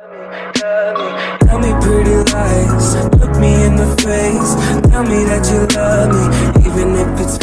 Tell me pretty lies, look me in the face. Tell me that you love me, even if it's